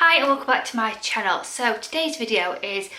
Hi and welcome back to my channel. So today's video is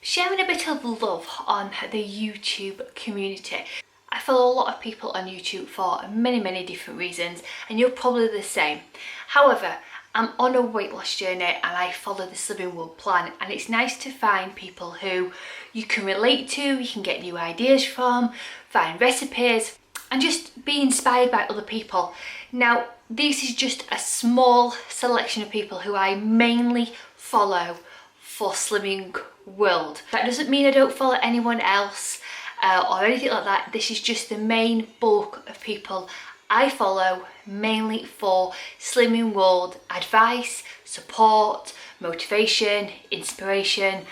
sharing a bit of love on the YouTube community. I follow a lot of people on YouTube for many different reasons and you're probably the same. However, I'm on a weight loss journey and I follow the Slimming World plan, and it's nice to find people who you can relate to, you can get new ideas from, find recipes and just be inspired by other people. Now, this is just a small selection of people who I mainly follow for Slimming World. That doesn't mean I don't follow anyone else or anything like that. This is just the main bulk of people I follow mainly for Slimming World advice, support, motivation, inspiration,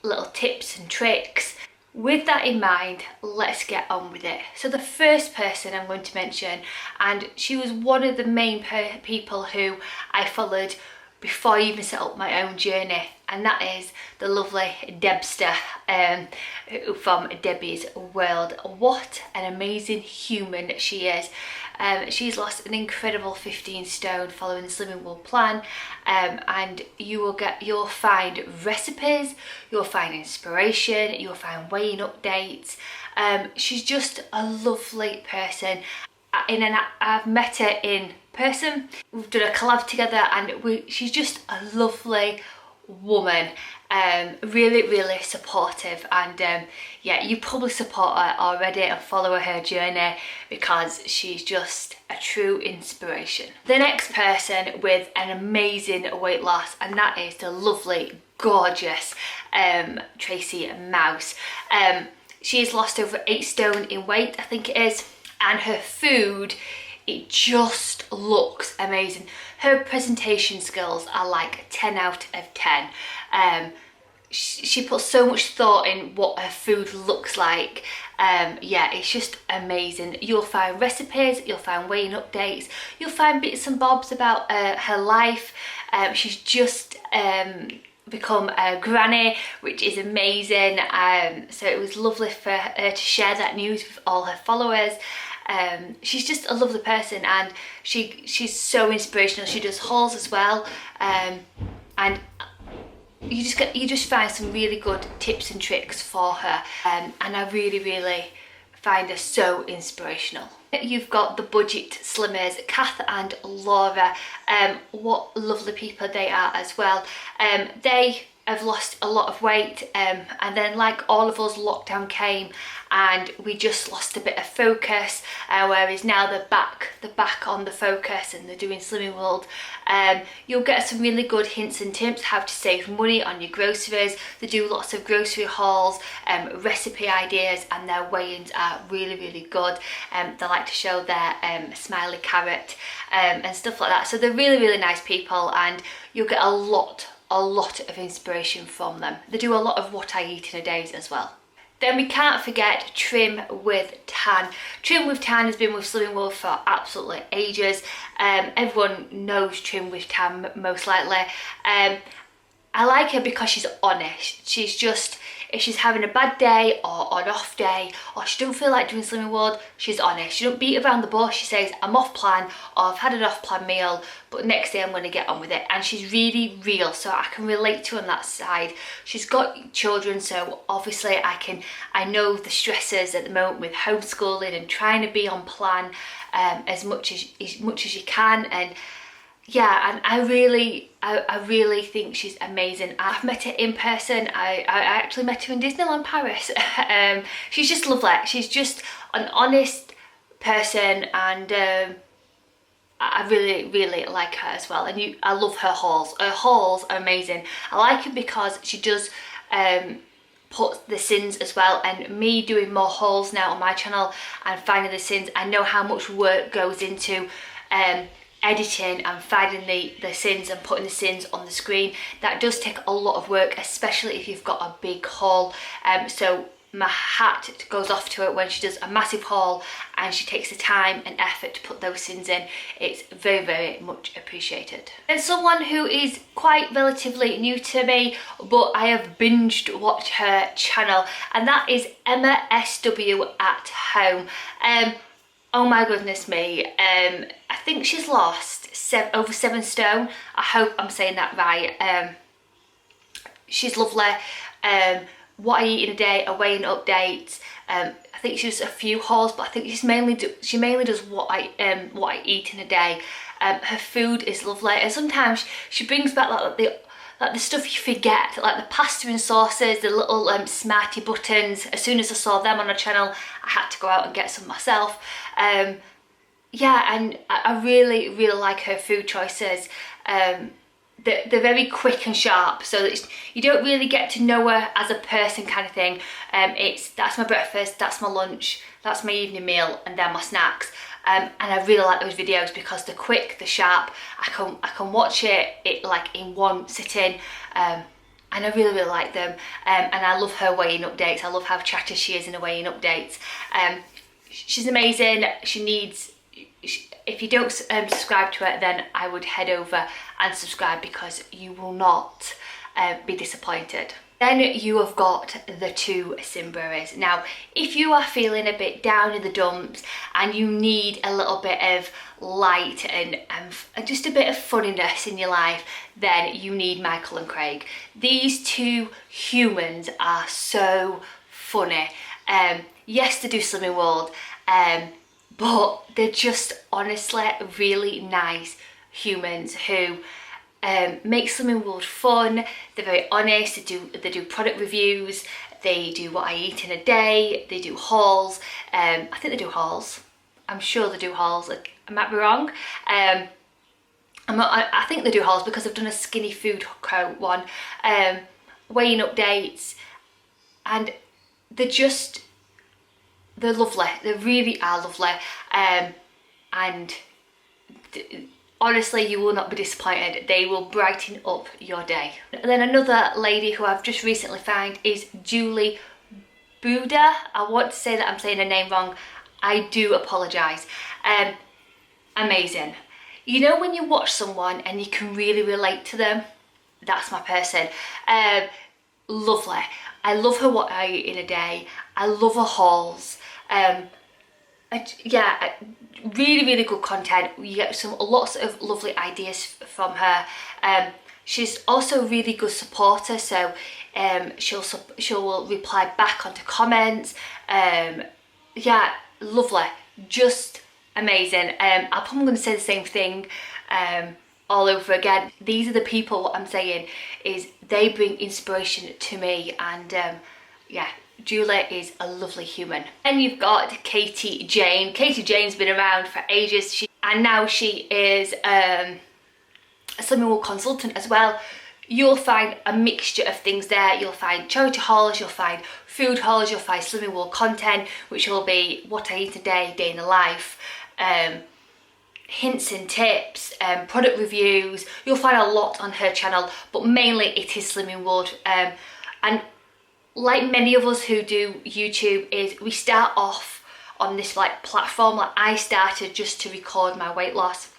little tips and tricks. With that in mind, let's get on with it. So the first person I'm going to mention, and she was one of the main people who I followed before I even set up my own journey, and that is the lovely Debster from Debbie's World. What an amazing human she is. She's lost an incredible 15 stone following the Slimming World plan, and you'll find recipes, you'll find inspiration, you'll find weighing updates. She's just a lovely person. I've met her in person. We've done a collab together, and she's just a lovely woman. Really supportive, and yeah, you probably support her already and follow her journey because she's just a true inspiration. The next person with an amazing weight loss, and that is the lovely, gorgeous Tracy Mouse. She's lost over 8 stone in weight, I think it is, and her food, it just looks amazing. Her presentation skills are like 10 out of 10. She puts so much thought in what her food looks like. Yeah, it's just amazing. You'll find recipes, you'll find weighing updates, you'll find bits and bobs about her life. She's just become a granny, which is amazing. So it was lovely for her to share that news with all her followers. She's just a lovely person, and she's so inspirational. She does hauls as well, and you just find some really good tips and tricks for her, and I really find her so inspirational. You've got the budget slimmers, Kath and Laura. What lovely people they are as well. They have lost a lot of weight, and then, like all of us, lockdown came and we just lost a bit of focus, whereas now they're back on the focus and they're doing Slimming World. You'll get some really good hints and tips how to save money on your groceries. They do lots of grocery hauls, recipe ideas, and their weigh-ins are really good. They like to show their smiley carrot and stuff like that. So they're really nice people, and you'll get a lot of inspiration from them. They do a lot of what I eat in a day as well. Then we can't forget Trim with Tan. Trim with Tan has been with Slimming World for absolutely ages. Everyone knows Trim with Tan most likely. I like her because she's honest. She's just, if she's having a bad day or an off day, or she don't feel like doing Slimming World, she's honest. She don't beat around the bush. She says, I'm off plan, or I've had an off plan meal, but next day I'm going to get on with it. And she's really real, so I can relate to her on that side. She's got children, so obviously I know the stresses at the moment with homeschooling and trying to be on plan as much as you can. And yeah, and I really think she's amazing. I've met her in person. I actually met her in Disneyland Paris. She's just lovely. She's just an honest person, and I really like her as well. And I love her hauls. Her hauls are amazing. I like her because she does put the sins as well, and me doing more hauls now on my channel and finding the sins, I know how much work goes into editing and finding the sins and putting the sins on the screen. That does take a lot of work, especially if you've got a big haul. So my hat goes off to her when she does a massive haul and she takes the time and effort to put those sins in. It's very much appreciated. And someone who is quite relatively new to me, but I have binged watched her channel, and that is Emma SW at Home. Oh my goodness me, I think she's lost over 7 stone. I hope I'm saying that right. She's lovely. What I eat in a day, a weighing update. I think she does a few hauls, but I think she mainly does what I eat in a day. Her food is lovely, and sometimes she brings back like the stuff you forget, like the pasta and sauces, the little Smarty buttons. As soon as I saw them on her channel, I had to go out and get some myself. Yeah, and I really like her food choices. They're very quick and sharp, so that you don't really get to know her as a person kind of thing. That's my breakfast, that's my lunch, that's my evening meal, and then my snacks. And I really like those videos because they're quick, they're sharp. I can watch it like in one sitting, and I really like them. And I love her weighing updates. I love how chatty she is in her weighing updates. She's amazing. If you don't subscribe to her, then I would head over and subscribe, because you will not be disappointed. Then you have got the 2 Simburys. Now, if you are feeling a bit down in the dumps and you need a little bit of light and just a bit of funniness in your life, then you need Michael and Craig. These 2 humans are so funny. Yes, they do Slimming World, but they're just honestly really nice humans who make Slimming World fun. They're very honest. They do product reviews. They do what I eat in a day. They do hauls. I think they do hauls. I'm sure they do hauls. I might be wrong. I think they do hauls because I've done a Skinny Food Co one. Weighing updates, and they're lovely. They really are lovely. And honestly, you will not be disappointed. They will brighten up your day. And then another lady who I've just recently found is Julie Buda. I want to say that I'm saying her name wrong. I do apologise. Amazing. You know when you watch someone and you can really relate to them? That's my person. Lovely. I love her what I eat in a day. I love her hauls. Yeah, really good content. You get lots of lovely ideas from her. She's also a really good supporter, so she'll reply back onto comments. Yeah, lovely, just amazing. I'm probably going to say the same thing all over again. These are the people, what I'm saying is they bring inspiration to me, and yeah, Julie is a lovely human. And you've got Katie Jane. Katie Jane's been around for ages, and now she is a Slimming World consultant as well. You'll find a mixture of things there. You'll find charity hauls, you'll find food hauls, you'll find Slimming World content, which will be what I eat a day, day in the life, hints and tips, product reviews. You'll find a lot on her channel, but mainly it is Slimming World. And like many of us who do YouTube, is we start off on this like platform. Like I started just to record my weight loss,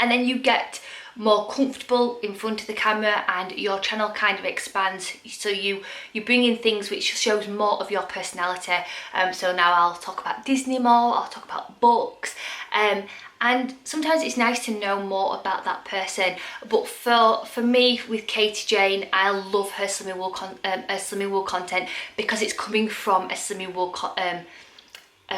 and then you get more comfortable in front of the camera and your channel kind of expands, so you bring in things which shows more of your personality. So now I'll talk about Disney more, I'll talk about books, and sometimes it's nice to know more about that person. But for me, with Katie Jane, I love her Slimming World content because it's coming from a Slimming World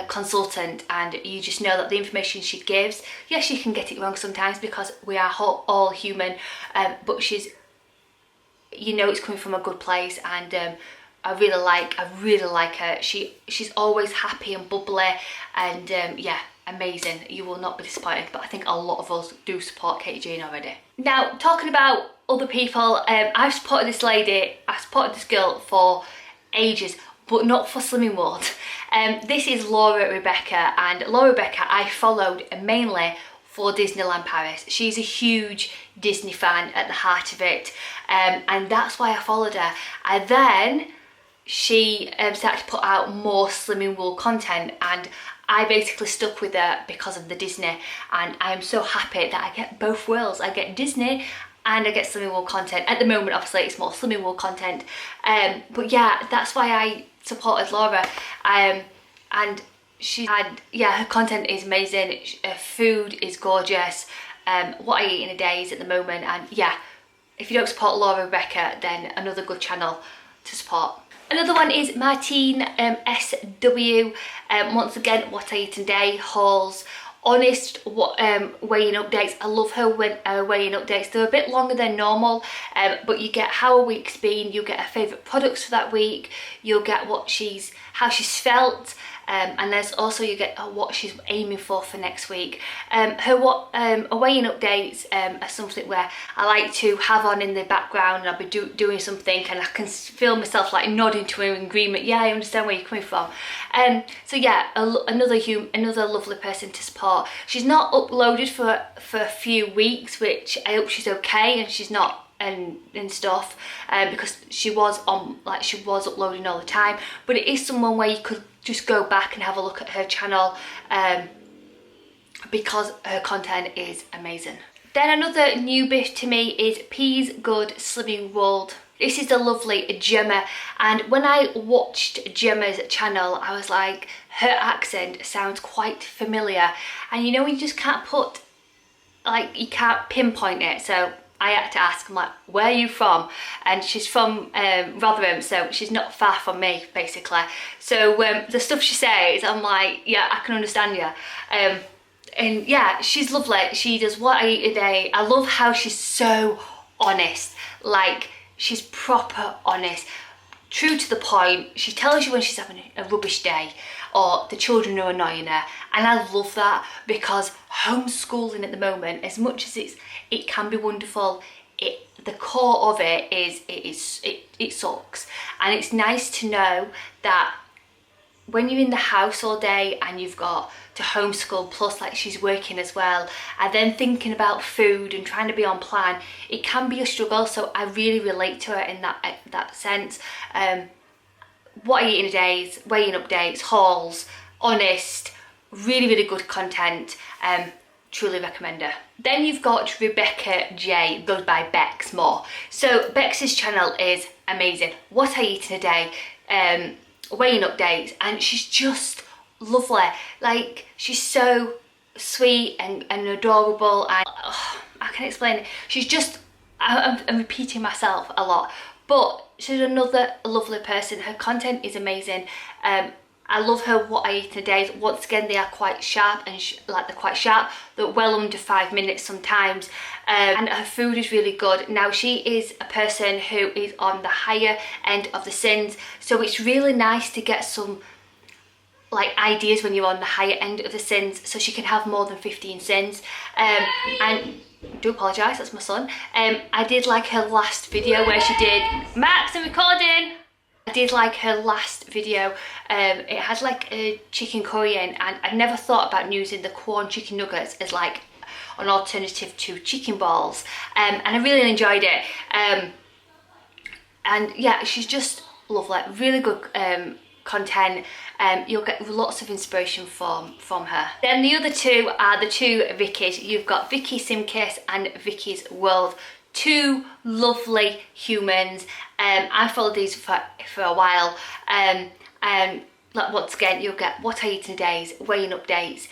consultant, and you just know that the information she gives, yes, you can get it wrong sometimes because we are all human, but she's, you know, it's coming from a good place, and I really like her. She's always happy and bubbly, and yeah, amazing. You will not be disappointed. But I think a lot of us do support Katie Jane already. Now, talking about other people, I've supported this lady, I've supported this girl for ages, but not for Slimming World. This is Laura Rebecca, and Laura Rebecca I followed mainly for Disneyland Paris. She's a huge Disney fan at the heart of it, and that's why I followed her. And then she started to put out more Slimming World content, and I basically stuck with her because of the Disney, and I'm so happy that I get both worlds. I get Disney and I get Slimming World content. At the moment, obviously, it's more Slimming World content, but yeah, that's why I supported Laura, and her content is amazing. Her food is gorgeous. What I Eat in a Day is at the moment, and yeah, if you don't support Laura Rebecca, then another good channel to support. Another one is Martine SW. Once again, What I Eat in a Day, hauls, honest weighing updates. I love her weighing updates. They're a bit longer than normal, but you get how a week's been, you get her favourite products for that week, you'll get how she's felt, and there's also you get what she's aiming for next week. Her weighing updates are something where I like to have on in the background, and I'll be doing something and I can feel myself like nodding to her in agreement. Yeah, I understand where you're coming from. So yeah, another lovely person to support. She's not uploaded for a few weeks, which I hope she's okay and she's not and stuff, because she was uploading all the time. But it is someone where you could just go back and have a look at her channel, because her content is amazing. Then another newbie to me is Peas Good Slimming World. This is the lovely Gemma, and when I watched Gemma's channel, I was like, her accent sounds quite familiar, and you know, you just can't you can't pinpoint it. So I had to ask, I'm like, where are you from? And she's from Rotherham, so she's not far from me, basically. So the stuff she says, I'm like, yeah, I can understand you. And yeah, she's lovely. She does What I Eat a Day. I love how she's so honest. Like, she's proper honest, true to the point. She tells you when she's having a rubbish day or the children are annoying her, and I love that, because homeschooling at the moment, as much as it can be wonderful, the core of it is it sucks. And it's nice to know that when you're in the house all day and you've got to homeschool, plus like she's working as well, and then thinking about food and trying to be on plan, it can be a struggle. So I really relate to her in that sense. What I Eat in a Day, weighing updates, hauls, honest, really good content. Truly recommend her. Then you've got Rebecca J, goes by Bex more. So Bex's channel is amazing. What I Eat in a Day, weighing updates, and she's just lovely. Like, she's so sweet and adorable, and I can't explain it. She's just, I'm repeating myself a lot, but she's another lovely person. Her content is amazing. I love her What I Eat in a Day. Once again, they are quite sharp, and they're quite sharp. They're well under 5 minutes sometimes, and her food is really good. Now, she is a person who is on the higher end of the sins, so it's really nice to get some like ideas when you're on the higher end of the sins, so she can have more than 15 sins. And I do apologise, that's my son. I did like her last video where she did, Max, I'm recording. I did like her last video. It had like a chicken curry in, and I never thought about using the Quorn chicken nuggets as like an alternative to chicken balls, and I really enjoyed it. And yeah, she's just lovely, really good content. You'll get lots of inspiration from her. Then the other two are the two Vickies. You've got Vicky Simkiss and Vicky's World. Two lovely humans. I followed these for a while, and like, once again, you'll get What I Eat in a Day, weighing updates,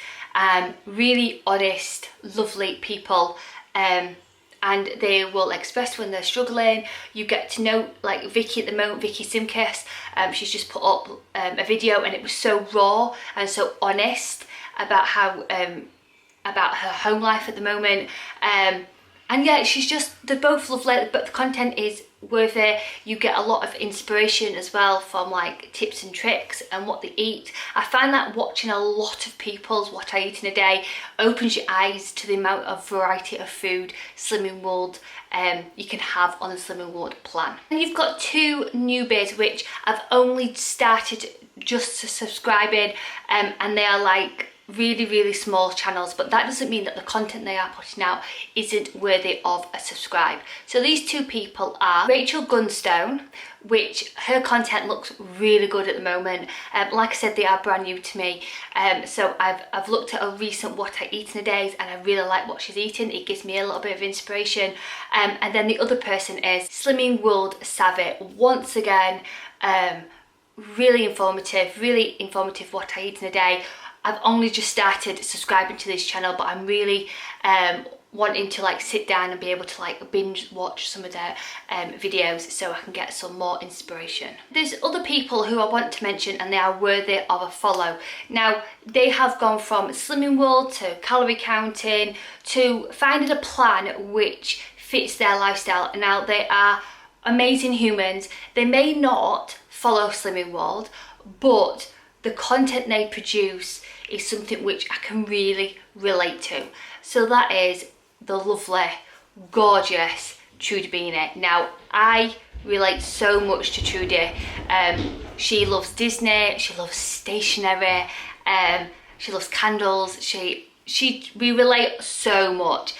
really honest, lovely people, and they will express when they're struggling. You get to know, like Vicky at the moment, Vicky Simkiss, she's just put up a video, and it was so raw and so honest about how about her home life at the moment. And yeah, they're both lovely, but the content is worth it. You get a lot of inspiration as well from like tips and tricks and what they eat. I find that watching a lot of people's What I Eat in a Day opens your eyes to the amount of variety of food Slimming World you can have on the Slimming World plan. And you've got two newbies which I've only started just subscribing, and they are like really small channels, but that doesn't mean that the content they are putting out isn't worthy of a subscribe. So these two people are Rachel Gunstone, which her content looks really good at the moment. Like I said, they are brand new to me, so I've looked at a recent What I Eat in a Day, and I really like what she's eating. It gives me a little bit of inspiration. And then the other person is Slimming World Savvy. Once again, really informative what I eat in a day. I've only just started subscribing to this channel, but I'm really wanting to like sit down and be able to like binge watch some of their videos so I can get some more inspiration. There's other people who I want to mention and they are worthy of a follow. Now, they have gone from Slimming World to calorie counting to finding a plan which fits their lifestyle. Now, they are amazing humans. They may not follow Slimming World, but the content they produce is something which I can really relate to. So that is the lovely, gorgeous Trudy Beanie. Now, I relate so much to Trudy. She loves Disney, she loves stationery, she loves candles, we relate so much.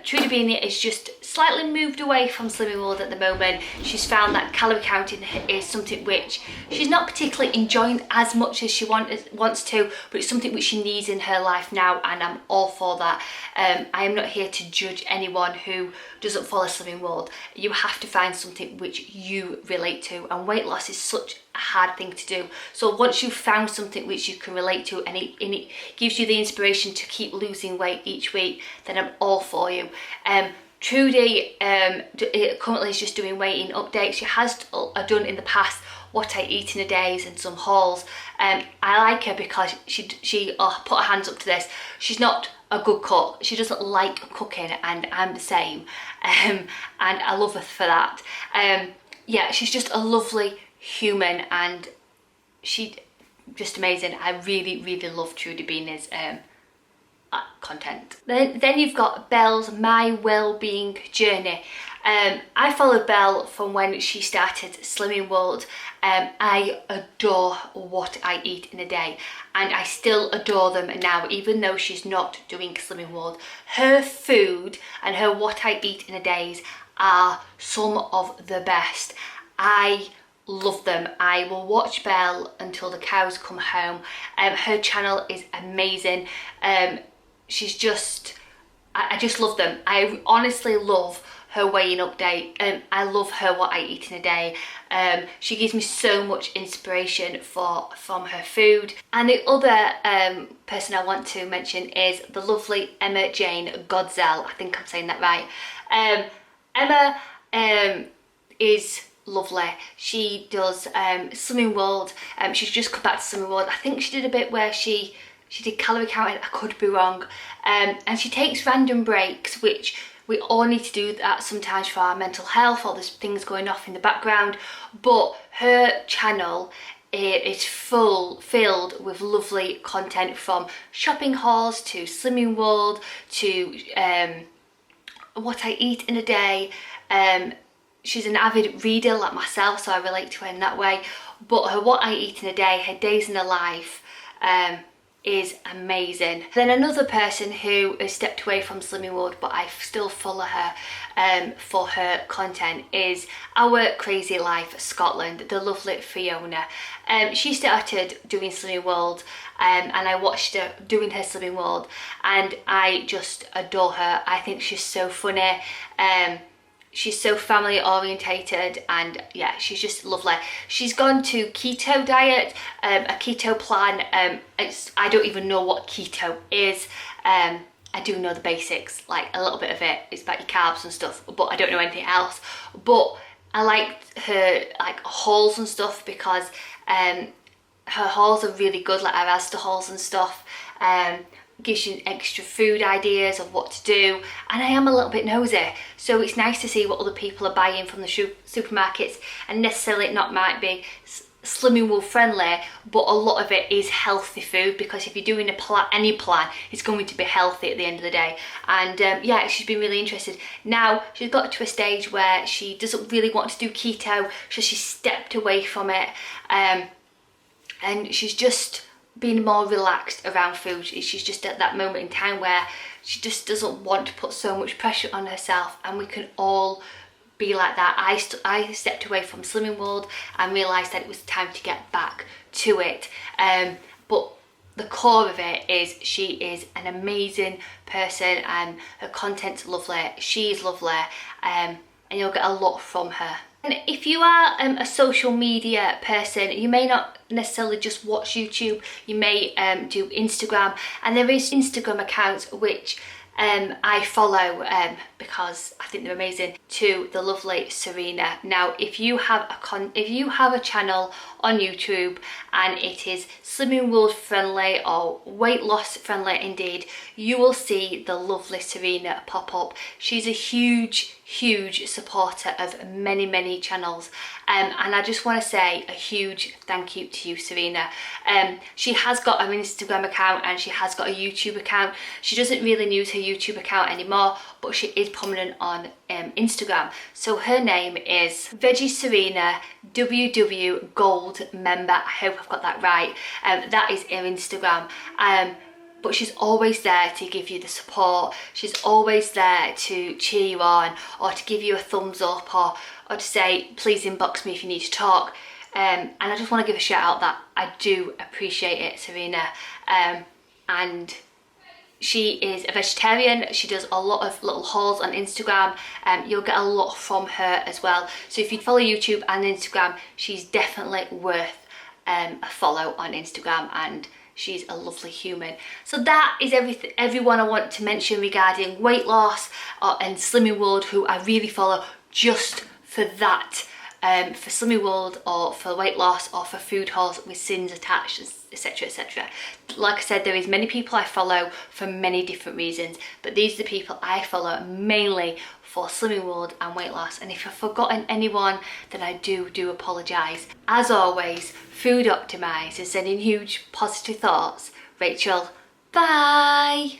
Trudy Beanie is just slightly moved away from Slimming World at the moment. She's found that calorie counting is something which she's not particularly enjoying as much as she wants to, but it's something which she needs in her life now, and I'm all for that. I am not here to judge anyone who doesn't follow Slimming World. You have to find something which you relate to, and weight loss is such a hard thing to do. So once you've found something which you can relate to and it gives you the inspiration to keep losing weight each week, then I'm all for you. Trudy currently is just doing weighing updates. She has done in the past what I eat in a days and some hauls. I like her because she put her hands up to this. She's not a good cook. She doesn't like cooking, and I'm the same. And I love her for that. Yeah, she's just a lovely human and she just amazing. I really love Trudy Beanie's content. Then you've got Belle's My Wellbeing Journey. I followed Belle from when she started Slimming World. I adore what I eat in a day, and I still adore them now, even though she's not doing Slimming World. Her food and her what I eat in a days are some of the best. I love them. I will watch Belle until the cows come home. Her channel is amazing. She's just, I just love them. I honestly love her weighing update. I love her what I eat in a day. She gives me so much inspiration from her food. And the other person I want to mention is the lovely Emma Jane Godzell. I think I'm saying that right. Emma is lovely. She does Slimming World. She's just come back to Slimming World. I think she did a bit where she did calorie counting, I could be wrong. And she takes random breaks, which we all need to do that sometimes for our mental health, or there's things going off in the background. But her channel is filled with lovely content, from shopping hauls to Slimming World to what I eat in a day. She's an avid reader like myself, so I relate to her in that way. But her what I eat in a day, her days in her life, is amazing. Then another person who has stepped away from Slimming World, but I still follow her for her content, is Our Crazy Life Scotland, the lovely Fiona. She started doing Slimming World, and I watched her doing her Slimming World, and I just adore her. I think she's so funny. She's so family orientated, and yeah, she's just lovely. She's gone to keto diet, a keto plan. I don't even know what keto is. I do know the basics, like a little bit of it. It's about your carbs and stuff, but I don't know anything else. But I liked her like hauls and stuff, because her hauls are really good, like her Asda hauls and stuff. Gives you extra food ideas of what to do, and I am a little bit nosy, so it's nice to see what other people are buying from the supermarkets, and necessarily it not might be Slimming World friendly, but a lot of it is healthy food, because if you're doing any plan, it's going to be healthy at the end of the day. And yeah, she's been really interested. Now she's got to a stage where she doesn't really want to do keto, so she's stepped away from it, and she's just being more relaxed around food. She's just at that moment in time where she just doesn't want to put so much pressure on herself, and we can all be like that. I stepped away from Slimming World and realised that it was time to get back to it. But the core of it is she is an amazing person, and her content's lovely. She's lovely, and you'll get a lot from her. And if you are a social media person, you may not necessarily just watch YouTube, you may do Instagram, and there is Instagram accounts which I follow because I think they're amazing, to the lovely Serena. Now, if you have a channel on YouTube and it is Slimming World friendly or weight loss friendly indeed, you will see the lovely Serena pop up. She's a huge supporter of many channels, and I just want to say a huge thank you to you, Serena. She has got an Instagram account and she has got a YouTube account. She doesn't really use her YouTube account anymore, but she is prominent on Instagram. So her name is Veggie Serena WW Gold Member. I hope I've got that right. That is her Instagram. But she's always there to give you the support. She's always there to cheer you on, or to give you a thumbs up, or to say, please inbox me if you need to talk. And I just want to give a shout out that I do appreciate it, Serena. And she is a vegetarian. She does a lot of little hauls on Instagram. You'll get a lot from her as well. So if you follow YouTube and Instagram, she's definitely worth a follow on Instagram, and she's a lovely human. So that is everyone I want to mention regarding weight loss and Slimming World, who I really follow just for that. For Slimming World, or for weight loss, or for food hauls with sins attached, etc, etc. Like I said, there is many people I follow for many different reasons, but these are the people I follow mainly for Slimming World and weight loss. And if I've forgotten anyone, then I do apologise. As always, food optimised and sending huge positive thoughts. Rachel, bye!